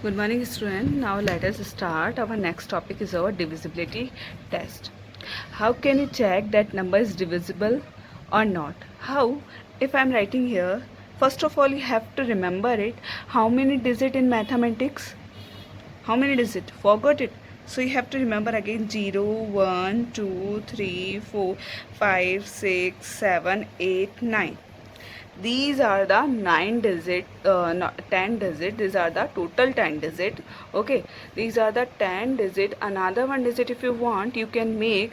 Good morning, student. Now let us start. Our next topic is our divisibility test. How can you check that number is divisible or not? How? If I am writing here, first of all you have to remember it. How many digit in mathematics? How many digit? Forgot it. So you have to remember again 0, 1, 2, 3, 4, 5, 6, 7, 8, 9. These are the 9 digit, not 10 digit. These are the total 10 digit. Okay, these are the 10 digit. Another one digit, if you want, you can make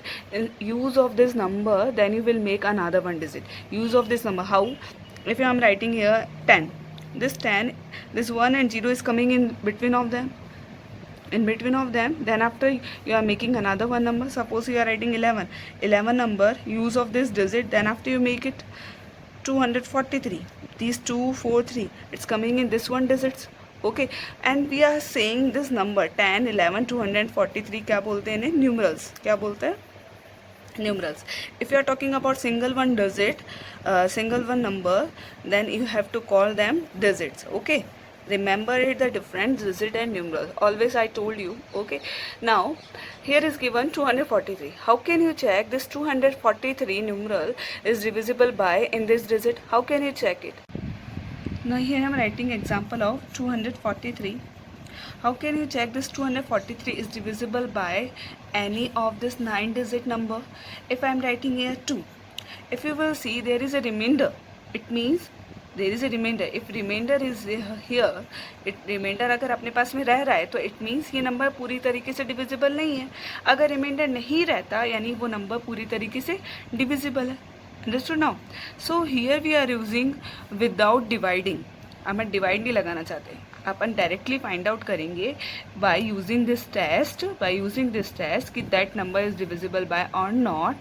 use of this number. Then you will make another one digit. Use of this number. How? If I am writing here 10, this 10, this 1 and 0 is coming in between of them. In between of them, then after you are making another one number. Suppose you are writing 11 number, use of this digit. Then after you make it 243, these 243, it's coming in this one digits. Okay, and we are saying this number 10 11 243 क्या बोलते हैं इन्हें? Numerals. क्या बोलते हैं? Numerals. If you are talking about single one digit, single one number, then you have to call them digits. Okay, remember it, the different digit and numeral. Always I told you. Okay, now here is given 243. How can you check this 243 numeral is divisible by in this digit? How can you check it? Now here I am writing example of 243. How can you check this 243 is divisible by any of this 9 digit number? If I am writing here 2, if you will see there is a remainder, it means there is a remainder. If remainder is here, remainder अगर अपने पास में रह रहा है तो it means ये number पूरी तरीके से divisible नहीं है. अगर remainder नहीं रहता यानी वो नंबर पूरी तरीके से divisible है. Understood now? So here we are using without dividing. हमें डिवाइड नहीं लगाना चाहते, अपन डायरेक्टली फाइंड आउट करेंगे बाय यूजिंग दिस टेस्ट कि that number is divisible by or not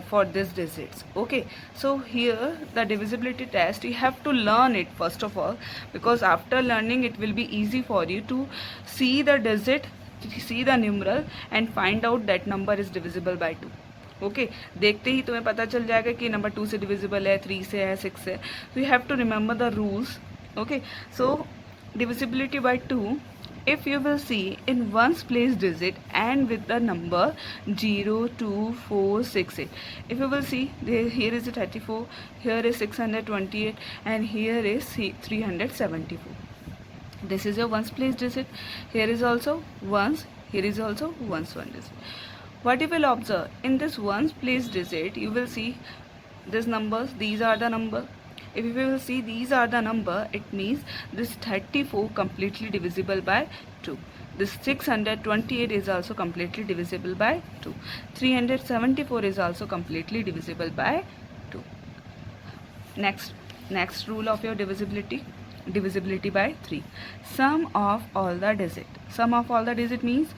for this digits. Okay, so here the divisibility test you have to learn it first of all, because after learning it will be easy for you to see the digit, see the numeral and find out that number is divisible by 2. Okay, देखते ही तुम्हें पता चल जाएगा कि number 2 से divisible है, 3 से है, 6 से. तो you have to remember the rules. Okay, so divisibility by 2, if you will see in ones place digit and with the number 0 2 4 6 8, if you will see there, here is 34, here is 628 and here is 374. This is your ones place digit. Here is also ones, here is also ones one digit. What you will observe in this ones place digit, you will see these numbers, these are the number. If you will see these are the number, it means this 34 completely divisible by 2. This 628 is also completely divisible by 2. 374 is also completely divisible by 2. Next rule of your divisibility by 3. Sum of all the digit. Sum of all the digit means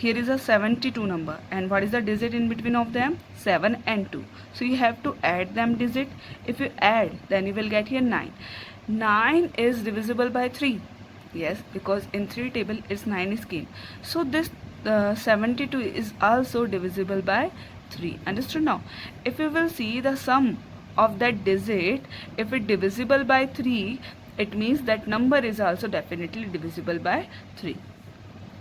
here is a 72 number and what is the digit in between of them? 7 and 2. So you have to add them digit. If you add, then you will get here 9. 9 is divisible by 3. Yes, because in 3 table is 9 is came. So this 72 is also divisible by 3. Understood now? If you will see the sum of that digit, if it divisible by 3, it means that number is also definitely divisible by 3.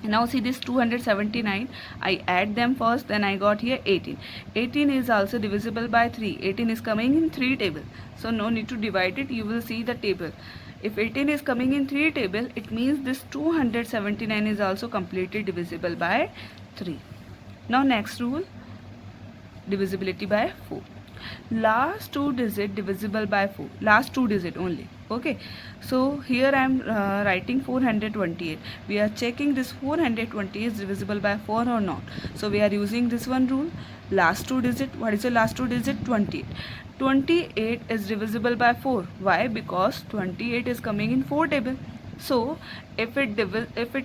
Now see this 279, I add them first, then I got here 18. 18 is also divisible by 3. 18 is coming in 3 table, so no need to divide it. You will see the table. If 18 is coming in 3 table, it means this 279 is also completely divisible by 3. Now next rule, divisibility by 4. Last 2 digit divisible by 4, last 2 digit only. Okay, so here I am writing 428. We are checking this 420 is divisible by 4 or not. So we are using this one rule, last 2 digit. What is the last 2 digit? 28. 28 is divisible by 4. Why? Because 28 is coming in 4 table. So if it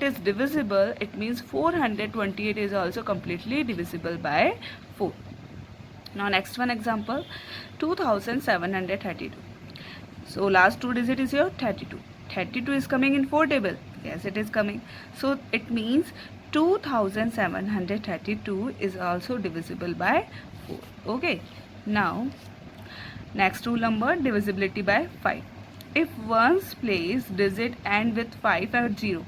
is divisible, it means 428 is also completely divisible by 4. Now next one example, 2732. So last 2 digit is your 32. 32 is coming in 4 table. Yes, it is coming. So it means 2732 is also divisible by 4. Okay. Now next rule number, divisibility by 5. If ones place digit end with 5 or 0,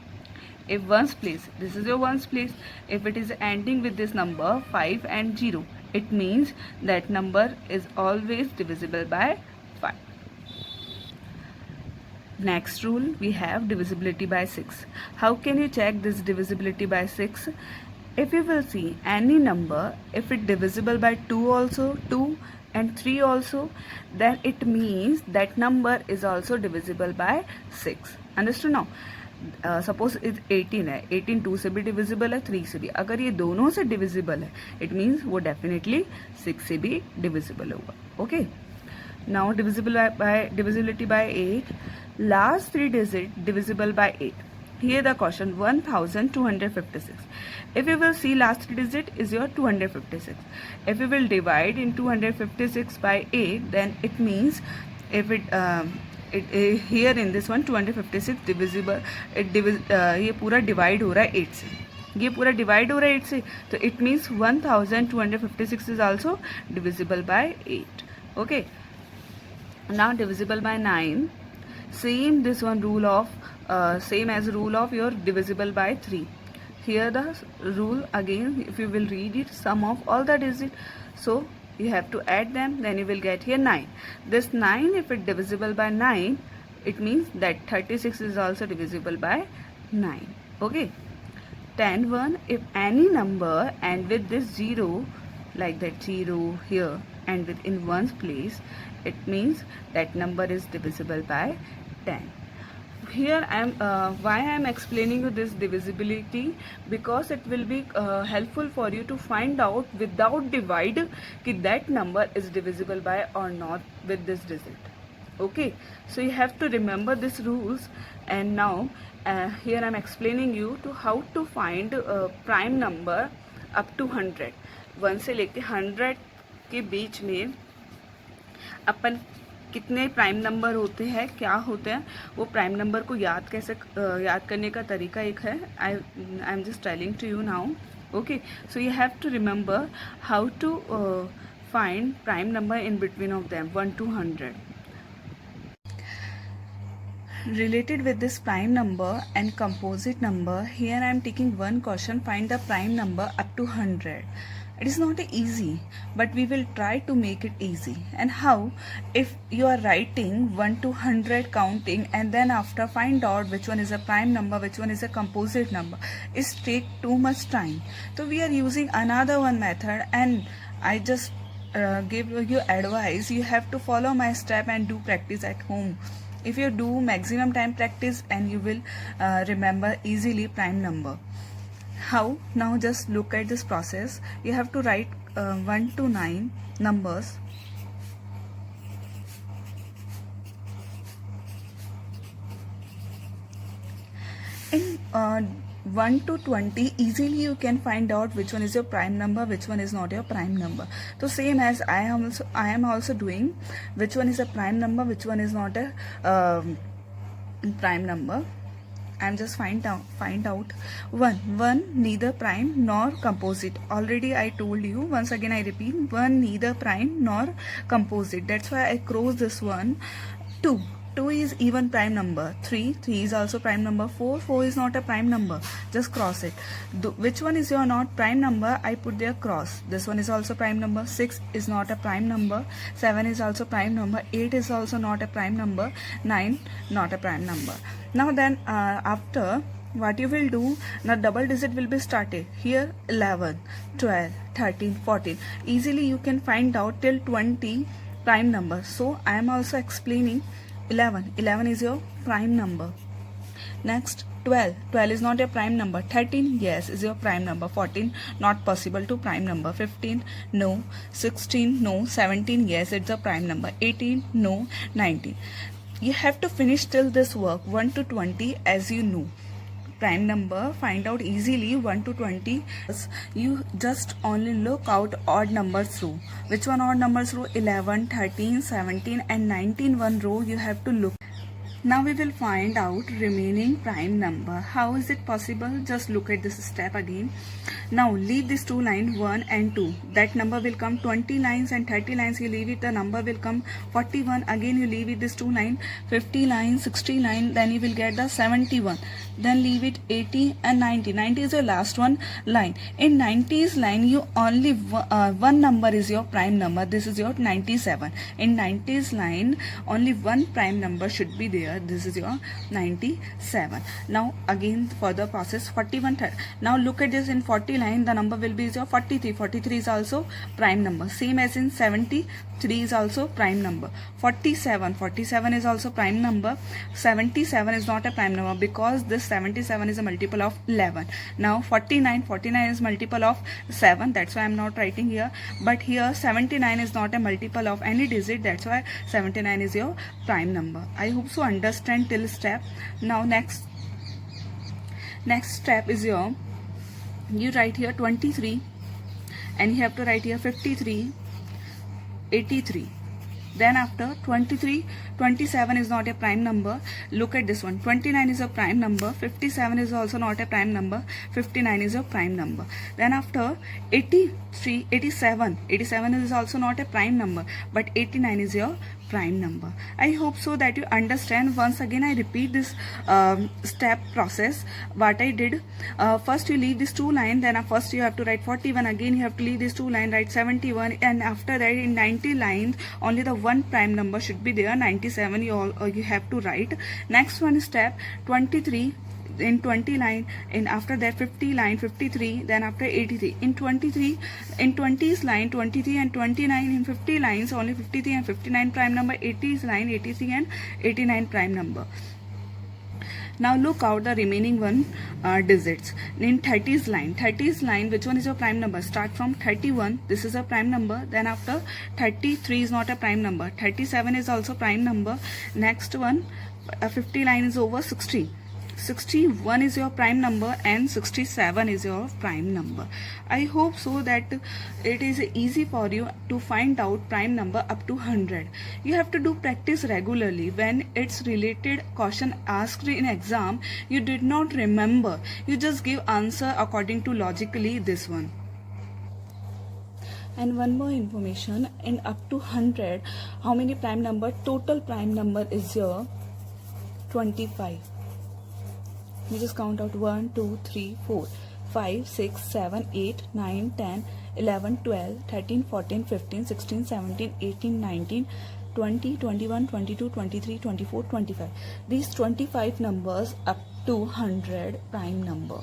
If ones place, this is your ones place. If it is ending with this number 5 and 0, it means that number is always divisible by 5. Next rule we have divisibility by 6. How can you check this divisibility by 6? If you will see any number, if it divisible by 2 also, 2 and 3 also, then it means that number is also divisible by 6. Understood now? Suppose 18 है, 18 2 से भी divisible है, 3 से भी. अगर ये दोनों से डिविजिबल है, इट मीन्स वो डेफिनेटली 6 से भी डिविजिबल होगा. Okay, now divisibility by 8. Last 3 digit divisible by 8. Here the question 1256. If you will see last 3 digit is your 256. If you will divide in 256 by 8, then it means if here in this one 256 divisible, ये पूरा divide हो रहा है 8 से, ये पूरा divide हो रहा है 8 से, तो it means 1256 is also divisible by 8. Okay, now divisible by 9. Same this one rule of same as rule of your divisible by 3. Here the rule again, if you will read it, sum of all the digits, so you have to add them, then you will get here 9. This 9, if it divisible by 9, it means that 36 is also divisible by 9. Okay, 10 1. If any number end with this 0, like that 0 here and with in ones place, it means that number is divisible by 10. Here why I am explaining you this divisibility, because it will be helpful for you to find out without divide कि that number is divisible by or not with this digit. Okay, so you have to remember these rules. And now here I am explaining you to how to find prime number up to 100. 1 से लेके 100 के बीच में अपन कितने prime number होते हैं, क्या होते हैं, वो प्राइम नंबर को याद करने का तरीका एक है. I am just telling to you now. Okay, so you have to remember how to find prime number in between of them 1 to 100. Related with this prime number and composite number, here I am taking one question, find the prime number up to 100. It is not easy, but we will try to make it easy. And how? If you are writing 1 to 100 counting and then after find out which one is a prime number, which one is a composite number, it take too much time. So we are using another one method, and I just give you advice. You have to follow my step and do practice at home. If you do maximum time practice, and you will remember easily prime number. How? Now just look at this process. You have to write 1 to 9 numbers. In 1 to 20, easily you can find out which one is your prime number, which one is not your prime number. So same as I am also doing, which one is a prime number, which one is not a prime number. I am just find out one neither prime nor composite. Already I told you, once again I repeat, one neither prime nor composite. That's why I cross this one. 2 is even prime number. 3 is also prime number. 4 is not a prime number, just cross it. Which one is your not prime number, I put there cross. This one is also prime number. 6 is not a prime number. 7 is also prime number. 8 is also not a prime number. 9 not a prime number. Now then after, what you will do, now double digit will be started here. 11 12 13 14, easily you can find out till 20 prime number. So I am also explaining 11 is your prime number. Next 12 is not a prime number. 13, yes, is your prime number. 14 not possible to prime number. 15 no. 16 no. 17 yes, it's a prime number. 18 no. 19. You have to finish till this work 1 to 20 as you know. Prime number find out easily 1 to 20. You just only look out odd numbers row. Which one odd numbers row? 11, 13, 17 and 19 one row you have to look. Now we will find out remaining prime number. How is it possible? Just look at this step again. Now leave this two lines 1 and 2. That number will come 20 lines and 30 lines. You leave it. The number will come 41. Again you leave it this two line 50 lines, 60 line. Then you will get the 71. then leave it 80 and 90. 90 is your last one line. In 90s line, you only one number is your prime number. This is your 97. In 90s line, only one prime number should be there. This is your 97. Now again further process 41. Now look at this, in 40 line the number will be your 43. 43 is also prime number, same as in 70. 3 is also prime number. 47 is also prime number. 77 is not a prime number because this 77 is a multiple of 11. Now 49 is multiple of 7, that's why I am not writing here. But here 79 is not a multiple of any digit, that's why 79 is your prime number. I hope so understand till step. Now next step is your, you write here 23 and you have to write here 53, 83. Then after 23, 27 is not a prime number. Look at this one. 29 is a prime number. 57 is also not a prime number. 59 is a prime number. Then after 87 is also not a prime number. But 89 is your prime number. I hope so that you understand. Once again I repeat this step process what I did. First you leave this two line, then first you have to write 41, again you have to leave this two line, write 71, and after that in 90 lines only the one prime number should be there. 97 you have to write. Next one step 23 in 20 line, and after that 50 line 53, then after 83. In 20s line 23 and 29, in 50 lines only 53 and 59 prime number. 80s line 83 and 89 prime number. Now look out the remaining one digits. In 30s line, which one is your prime number? Start from 31, this is a prime number. Then after 33 is not a prime number. 37 is also prime number. Next one 50 line is over 60. 61 is your prime number and 67 is your prime number. I hope so that it is easy for you to find out prime number up to 100. You have to do practice regularly. When it's related question asked in exam, you did not remember, you just give answer according to logically this one. And one more information, in up to 100, how many prime number? Total prime number is your 25. You just count out 1, 2, 3, 4, 5, 6, 7, 8, 9, 10, 11, 12, 13, 14, 15, 16, 17, 18, 19, 20, 21, 22, 23, 24, 25. These 25 numbers up to 100 prime number.